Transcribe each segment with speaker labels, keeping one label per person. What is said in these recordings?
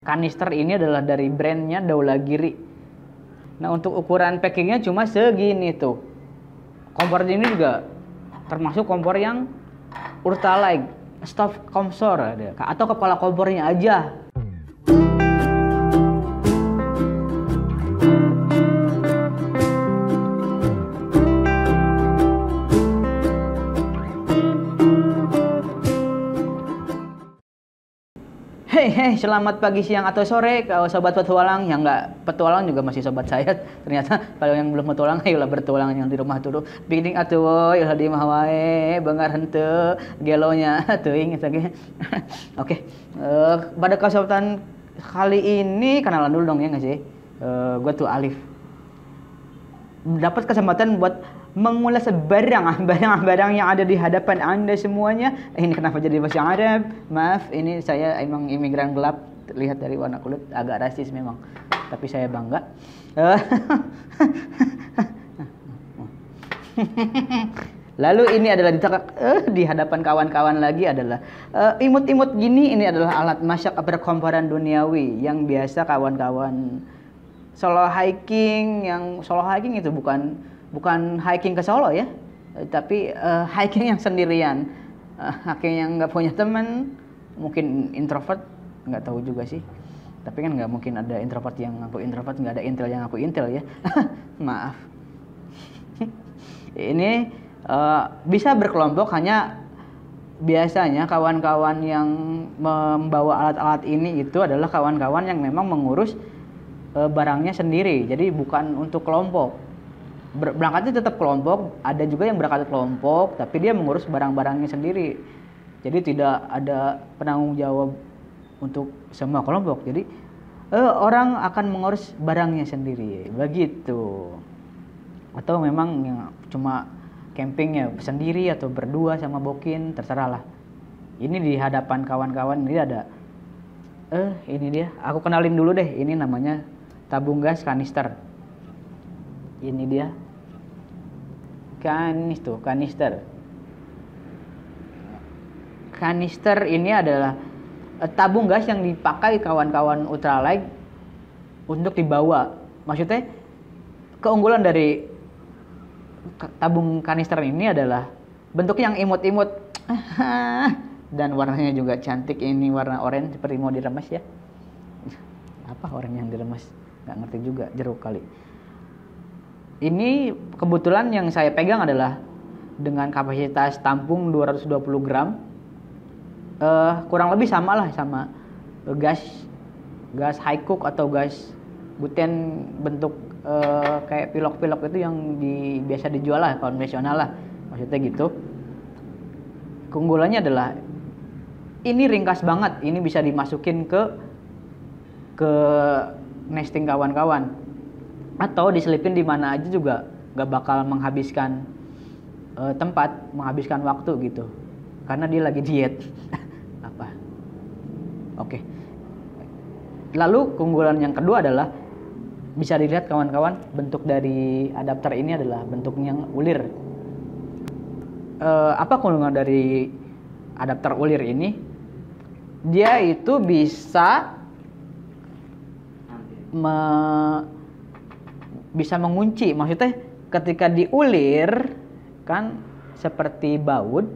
Speaker 1: kanister ini adalah dari brandnya Daulagiri. Nah, untuk ukuran packingnya cuma segini tuh. Kompor ini juga termasuk kompor yang ultralight, stove komsor ada, atau kepala kompornya aja. Hei, selamat pagi, siang, atau sore kalau sobat petualang. Yang nggak petualang juga masih sobat saya. Ternyata kalau yang belum petualang, ayolah bertualang yang di rumah dulu. Bikin atuh, ilah di mah wae, bengar henteu, gelonya teuing gitu. Oke, pada kesempatan kali ini kenalan dulu dong ya nggak sih? Gue tuh Alif. Dapat kesempatan buat mengulas barang yang ada di hadapan Anda semuanya. Ini kenapa jadi bahasa Arab? Maaf, ini saya emang imigran gelap. Lihat dari warna kulit agak rasis memang, tapi saya bangga. Lalu ini adalah di hadapan kawan-kawan lagi adalah imut-imut gini. Ini adalah alat masak perkomporan duniawi yang biasa kawan-kawan solo hiking itu bukan hiking ke Solo ya, tapi hiking yang sendirian, hiking yang nggak punya teman, mungkin introvert, nggak tahu juga sih. Tapi kan nggak mungkin ada introvert yang ngaku introvert, nggak ada intel yang ngaku intel ya. Maaf. Ini bisa berkelompok, hanya biasanya kawan-kawan yang membawa alat-alat ini itu adalah kawan-kawan yang memang mengurus barangnya sendiri, jadi bukan untuk kelompok. Berangkatnya tetap kelompok, ada juga yang berangkat kelompok tapi dia mengurus barang-barangnya sendiri, jadi tidak ada penanggung jawab untuk semua kelompok. Jadi orang akan mengurus barangnya sendiri begitu. Atau memang yang cuma campingnya sendiri atau berdua sama bokin, terserah lah. Ini di hadapan kawan-kawan ini ada ini dia, aku kenalin dulu deh. Ini namanya tabung gas kanister. Ini dia kanister. Kanister ini adalah tabung gas yang dipakai kawan-kawan ultralight untuk dibawa. Maksudnya keunggulan dari tabung kanister ini adalah bentuknya yang imut-imut dan warnanya juga cantik. Ini warna oranye seperti mau diremes ya. Apa orang yang diremes? Nggak ngerti juga, jeruk kali. Ini kebetulan yang saya pegang adalah dengan kapasitas tampung 220 gram. Kurang lebih sama lah sama gas high cook atau gas buten bentuk kayak pilok-pilok itu yang biasa dijual lah, konvensional lah. Maksudnya gitu. Keunggulannya adalah ini ringkas banget. Ini bisa dimasukin ke nesting kawan-kawan, atau diselipin di mana aja juga gak bakal menghabiskan tempat, menghabiskan waktu gitu, karena dia lagi diet. Apa? Oke. Lalu keunggulan yang kedua adalah bisa dilihat kawan-kawan, bentuk dari adapter ini adalah bentuknya ulir. Apa keunggulan dari adapter ulir ini? Dia itu bisa bisa mengunci. Maksudnya ketika diulir kan seperti baut,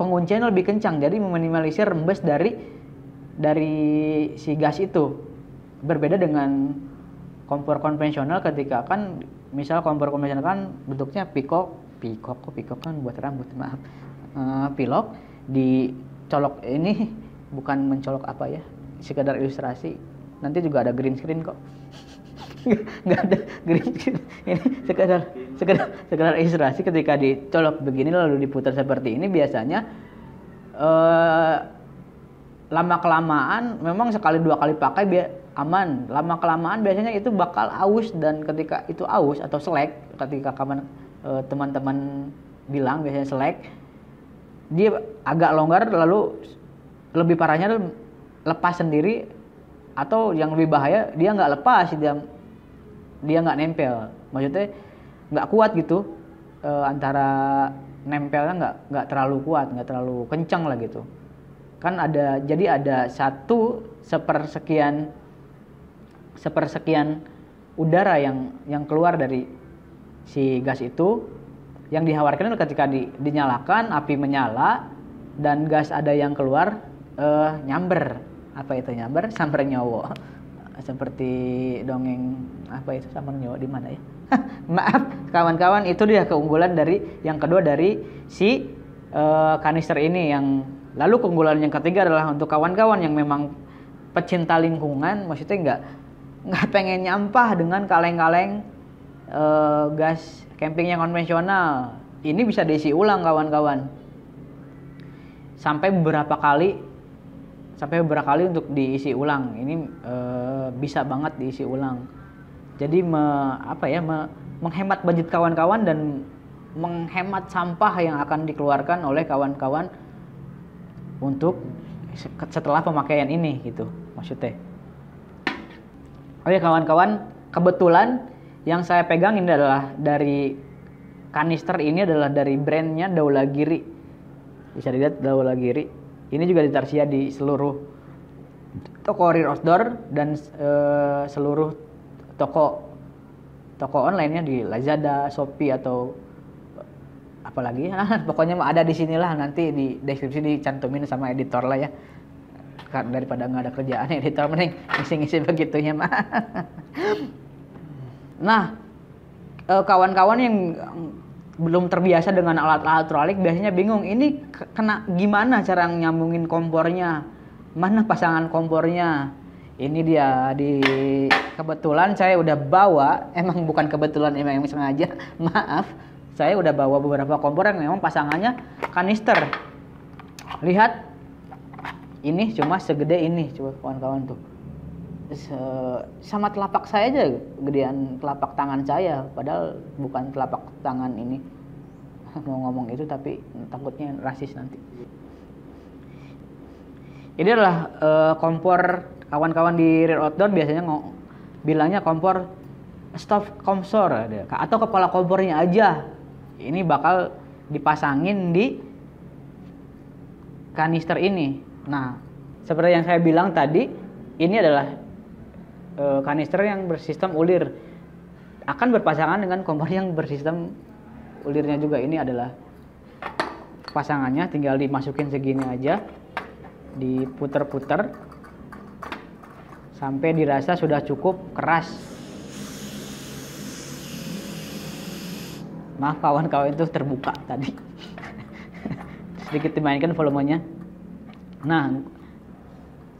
Speaker 1: penguncian lebih kencang, jadi meminimalisir rembes dari si gas itu. Berbeda dengan kompor konvensional, ketika kan misal kompor konvensional kan bentuknya pikok kan buat rambut, maaf, pilok dicolok. Ini bukan mencolok apa ya, sekedar ilustrasi. Nanti juga ada green screen kok. Nggak ada green screen. Ini sekedar ilustrasi. Ketika dicolok begini lalu diputar seperti ini, biasanya lama kelamaan, memang sekali dua kali pakai aman. Lama kelamaan biasanya itu bakal aus, dan ketika itu aus atau selek, ketika teman-teman bilang biasanya selek, dia agak longgar, lalu lebih parahnya lepas sendiri, atau yang lebih bahaya dia nggak lepas, dia nggak nempel. Maksudnya nggak kuat gitu, antara nempelnya nggak terlalu kuat, nggak terlalu kencang lah gitu kan. Jadi ada satu sepersekian udara yang keluar dari si gas itu. Yang dikhawatirkan ketika dinyalakan, api menyala dan gas ada yang keluar, nyamber. Apa itu nyamber? Samper nyowo. Seperti dongeng apa itu, samper nyowo di mana ya? Maaf kawan-kawan, itu dia keunggulan dari yang kedua dari si kanister ini. Yang lalu keunggulan yang ketiga adalah untuk kawan-kawan yang memang pecinta lingkungan, maksudnya nggak pengen nyampah dengan kaleng-kaleng gas camping yang konvensional. Ini bisa diisi ulang kawan-kawan. Sampai beberapa kali untuk diisi ulang. Ini bisa banget diisi ulang. Jadi menghemat budget kawan-kawan dan menghemat sampah yang akan dikeluarkan oleh kawan-kawan untuk setelah pemakaian ini gitu maksudnya. Oke kawan-kawan, kebetulan yang saya pegang ini adalah dari kanister ini adalah dari brandnya Daulagiri. Bisa dilihat Daulagiri. Ini juga tersedia di seluruh toko rear outdoor dan seluruh toko online-nya di Lazada, Shopee atau apalagi. Pokoknya ada di sinilah, nanti di deskripsi dicantumin sama editor lah ya. Daripada nggak ada kerjaan editor, mending ngisi-ngisi begitunya mah. Nah, kawan-kawan yang belum terbiasa dengan alat-alat hydraulik biasanya bingung, ini kena gimana cara nyambungin kompornya, mana pasangan kompornya. Ini dia, kebetulan saya udah bawa, emang bukan kebetulan, emang sengaja, maaf, saya udah bawa beberapa kompor yang memang pasangannya kanister. Lihat, ini cuma segede ini, coba kawan-kawan tuh. Sama telapak saya aja, gedean telapak tangan saya, padahal bukan telapak tangan ini. Mau ngomong itu tapi takutnya rasis nanti. Ini adalah kompor kawan-kawan di rear outdoor biasanya bilangnya kompor stop komsor atau kepala kompornya aja. Ini bakal dipasangin di kanister ini. Nah, seperti yang saya bilang tadi, ini adalah kanister yang bersistem ulir, akan berpasangan dengan kompor yang bersistem ulirnya juga. Ini adalah pasangannya, tinggal dimasukin segini aja, diputer-puter sampai dirasa sudah cukup keras. Maaf kawan-kawan, itu terbuka tadi. Sedikit dimainkan volumenya. Nah,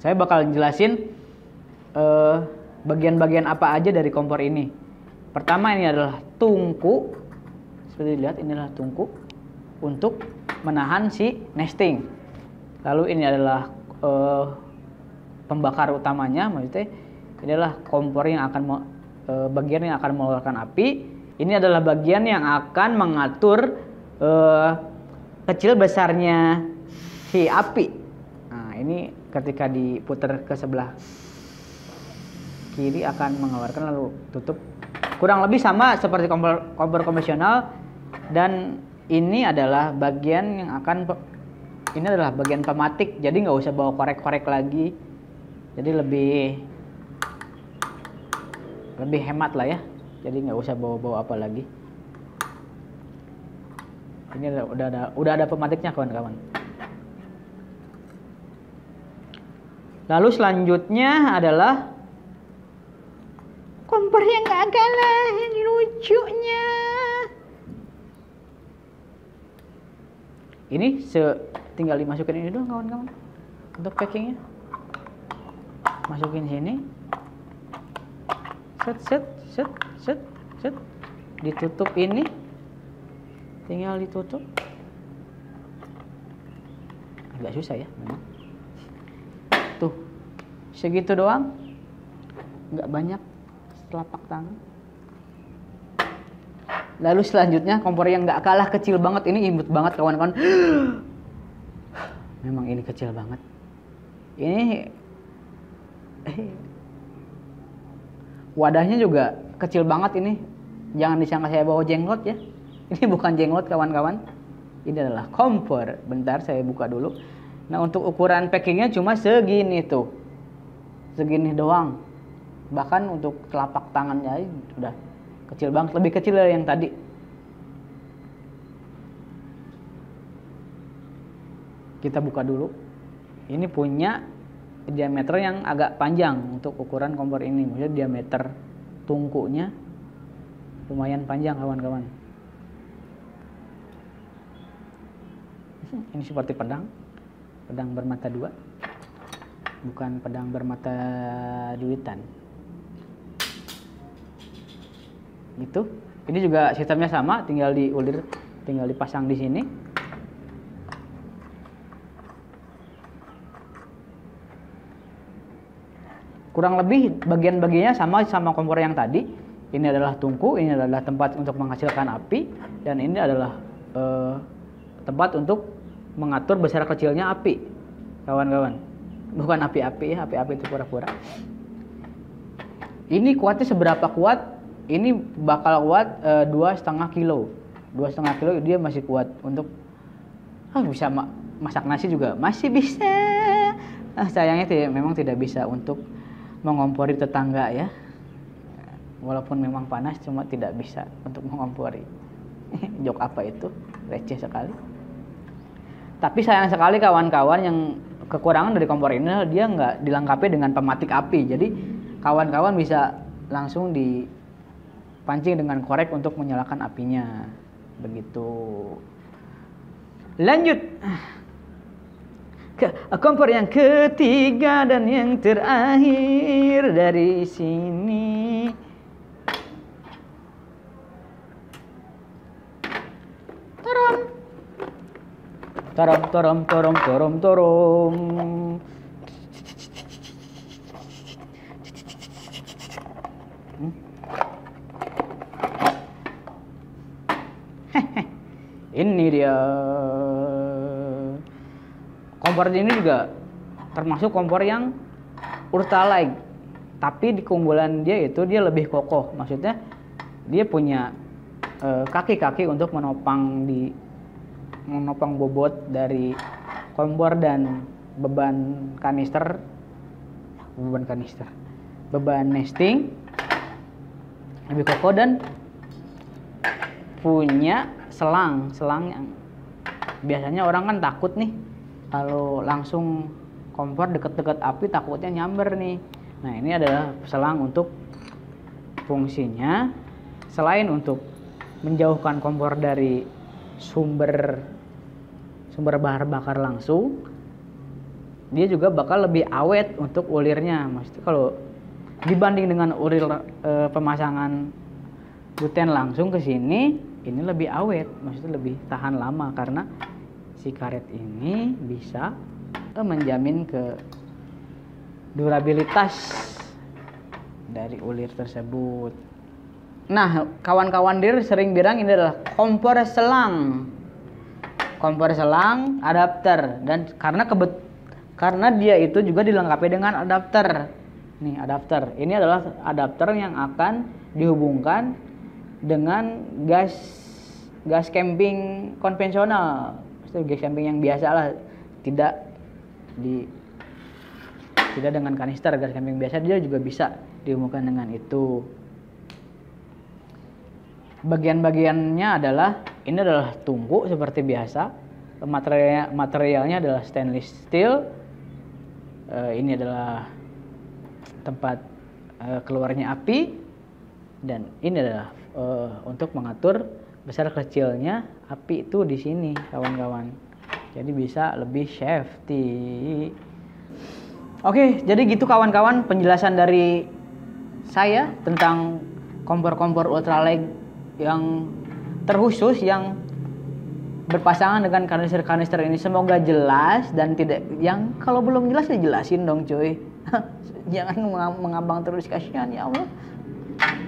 Speaker 1: saya bakal jelasin bagian-bagian apa aja dari kompor ini. Pertama, ini adalah tungku. Seperti dilihat, ini adalah tungku untuk menahan si nesting. Lalu ini adalah pembakar utamanya, maksudnya ini adalah kompor yang akan bagian yang akan mengeluarkan api. Ini adalah bagian yang akan mengatur kecil besarnya si api. Nah, ini ketika diputar ke sebelah kiri akan mengeluarkan, lalu tutup. Kurang lebih sama seperti kompor konvensional. Dan ini adalah bagian yang ini adalah bagian pematik, jadi nggak usah bawa korek-korek lagi. Jadi lebih hemat lah ya. Jadi nggak usah bawa-bawa apa lagi. Ini udah ada pematiknya kawan-kawan. Lalu selanjutnya adalah kompor yang gak kalah lucunya. Ini tinggal dimasukin ini doang kawan-kawan untuk packingnya. Masukin sini, set, ditutup ini, tinggal ditutup. Agak susah ya memang. Tuh, segitu doang, nggak banyak, telapak tangan. Lalu selanjutnya kompor yang nggak kalah kecil banget, ini imut banget kawan-kawan. Memang ini kecil banget. Ini wadahnya juga kecil banget ini. Jangan disangka saya bawa jenglot ya. Ini bukan jenglot kawan-kawan. Ini adalah kompor. Bentar saya buka dulu. Nah, untuk ukuran packingnya cuma segini tuh. segini doang. Bahkan untuk telapak tangannya udah kecil banget, lebih kecil dari yang tadi. Kita buka dulu. Ini punya diameter yang agak panjang untuk ukuran kompor ini. Maksudnya diameter tungkunya lumayan panjang kawan-kawan. Ini seperti pedang bermata dua, bukan pedang bermata duitan. Gitu. Ini juga sistemnya sama, tinggal diulir, tinggal dipasang di sini. Kurang lebih bagian-bagiannya sama kompor yang tadi. Ini adalah tungku, ini adalah tempat untuk menghasilkan api, dan ini adalah tempat untuk mengatur besar kecilnya api, kawan-kawan. Bukan api-api ya, api-api itu pura-pura. Ini kuatnya seberapa kuat? Ini bakal kuat 2,5 kilo. 2,5 kilo dia masih kuat untuk bisa masak nasi juga masih bisa. Sayangnya memang tidak bisa untuk mengompori tetangga ya. Walaupun memang panas, cuma tidak bisa untuk mengompori. Jok apa itu? Receh sekali. Tapi sayang sekali kawan-kawan, yang kekurangan dari kompor ini dia nggak dilengkapi dengan pematik api. Jadi kawan-kawan bisa langsung dipancing dengan korek untuk menyalakan apinya. Begitu. Lanjut ke kompor yang ketiga dan yang terakhir dari sini. Torom. Ini dia. Kompor ini juga termasuk kompor yang ultralight, tapi di keunggulan dia itu dia lebih kokoh. Maksudnya dia punya kaki-kaki untuk menopang bobot dari kompor dan beban nesting lebih kokoh, dan punya selang yang biasanya orang kan takut nih kalau langsung kompor deket-deket api, takutnya nyamber nih. Nah, ini adalah selang untuk fungsinya selain untuk menjauhkan kompor dari sumber bahan bakar langsung, dia juga bakal lebih awet untuk ulirnya. Maksudnya kalau dibanding dengan ulir pemasangan gluten langsung ke sini, ini lebih awet, maksudnya lebih tahan lama karena si karet ini bisa menjamin ke durabilitas dari ulir tersebut. Nah, kawan-kawan dir sering bilang ini adalah kompor selang adapter, dan karena dia itu juga dilengkapi dengan adapter. Nih, adapter. Ini adalah adapter yang akan dihubungkan dengan gas camping konvensional. Gas camping yang biasa lah, tidak dengan kanister. Gas camping biasa dia juga bisa dihubungkan dengan itu. Bagian-bagiannya adalah, ini adalah tungku seperti biasa. Materialnya adalah stainless steel. Ini adalah tempat keluarnya api, dan ini adalah untuk mengatur besar kecilnya api itu di sini, kawan-kawan. Jadi bisa lebih safety. Oke, jadi gitu kawan-kawan penjelasan dari saya tentang kompor-kompor ultralight yang terkhusus yang berpasangan dengan kanister-kanister ini. Semoga jelas dan tidak, yang kalau belum jelas ya jelasin dong cuy. Jangan mengambang terus, kasihan ya Allah.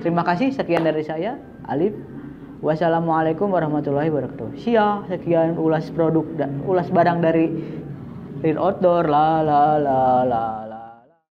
Speaker 1: Terima kasih, sekian dari saya Alif. Wassalamualaikum warahmatullahi wabarakatuh. Sekian ulas produk dan ulas barang dari Real Outdoor. La la la la.